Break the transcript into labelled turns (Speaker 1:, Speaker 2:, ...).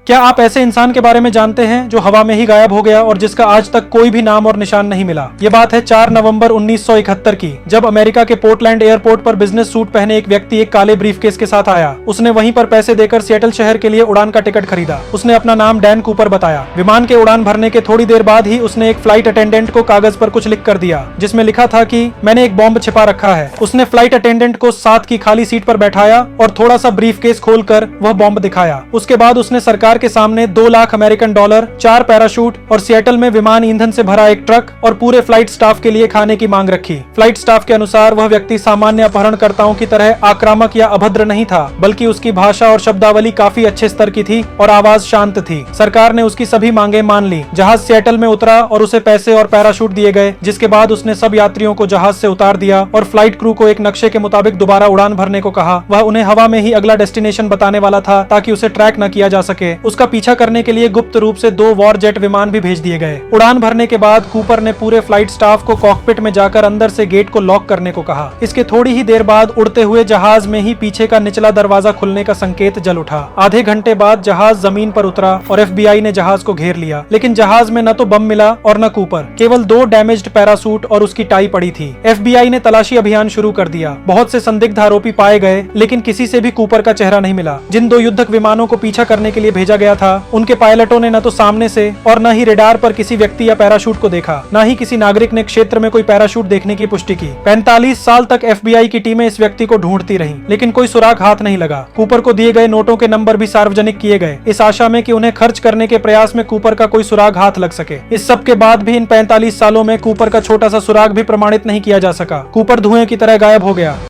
Speaker 1: क्या आप ऐसे इंसान के बारे में जानते हैं जो हवा में ही गायब हो गया और जिसका आज तक कोई भी नाम और निशान नहीं मिला? ये बात है 4 नवंबर 1971 की, जब अमेरिका के पोर्टलैंड एयरपोर्ट पर बिजनेस सूट पहने एक व्यक्ति एक काले ब्रीफकेस के साथ आया। उसने वहीं पर पैसे देकर सिएटल शहर के लिए उड़ान का टिकट खरीदा। उसने अपना नाम डैन कूपर बताया। विमान के उड़ान भरने के थोड़ी देर बाद ही उसने एक फ्लाइट अटेंडेंट को कागज पर कुछ लिख कर दिया, जिसमें लिखा था कि मैंने एक बॉम्ब छिपा रखा है। उसने फ्लाइट अटेंडेंट को साथ की खाली सीट पर बैठाया और थोड़ा सा ब्रीफकेस खोलकर वह बॉम्ब दिखाया। उसके बाद उसने सरकार के सामने 2 लाख अमेरिकन डॉलर, 4 पैराशूट और सिएटल में विमान ईंधन से भरा एक ट्रक और पूरे फ्लाइट स्टाफ के लिए खाने की मांग रखी। फ्लाइट स्टाफ के अनुसार वह व्यक्ति सामान्य अपहरणकर्ताओं की तरह आक्रामक या अभद्र नहीं था, बल्कि उसकी भाषा और शब्दावली काफी अच्छे स्तर की थी और आवाज शांत थी। सरकार ने उसकी सभी मांगे मान ली। जहाज सिएटल में उतरा और उसे पैसे और पैराशूट दिए गए, जिसके बाद उसने सब यात्रियों को जहाज से उतार दिया और फ्लाइट क्रू को एक नक्शे के मुताबिक दोबारा उड़ान भरने को कहा। वह उन्हें हवा में ही अगला डेस्टिनेशन बताने वाला था ताकि उसे ट्रैक न किया जा सके। उसका पीछा करने के लिए गुप्त रूप से 2 वॉर जेट विमान भी भेज दिए गए। उड़ान भरने के बाद कूपर ने पूरे फ्लाइट स्टाफ को कॉकपिट में जाकर अंदर से गेट को लॉक करने को कहा। इसके थोड़ी ही देर बाद उड़ते हुए जहाज में ही पीछे का निचला दरवाजा खुलने का संकेत जल उठा। आधे घंटे बाद जहाज जमीन पर उतरा और एफबीआई ने जहाज को घेर लिया, लेकिन जहाज में न तो बम मिला और न कूपर। केवल 2 डैमेज्ड पैरासूट और उसकी टाई पड़ी थी। एफबीआई ने तलाशी अभियान शुरू कर दिया। बहुत से संदिग्ध आरोपी पाए गए, लेकिन किसी से भी कूपर का चेहरा नहीं मिला। जिन 2 युद्धक विमानों को पीछा करने के लिए भेजा गया था, उनके पायलटों ने न तो सामने से और न ही रेडार पर किसी व्यक्ति या पैराशूट को देखा। न ही किसी नागरिक ने क्षेत्र में कोई पैराशूट देखने की पुष्टि की। 45 साल तक एफबीआई की टीमें इस व्यक्ति को ढूंढती रहीं, लेकिन कोई सुराग हाथ नहीं लगा। कूपर को दिए गए नोटों के नंबर भी सार्वजनिक किए गए, इस आशा में कि उन्हें खर्च करने के प्रयास में कूपर का कोई सुराग हाथ लग सके। इस सब के बाद भी इन 45 सालों में कूपर का छोटा सा सुराग भी प्रमाणित नहीं किया जा सका। कूपर धुएं की तरह गायब हो गया।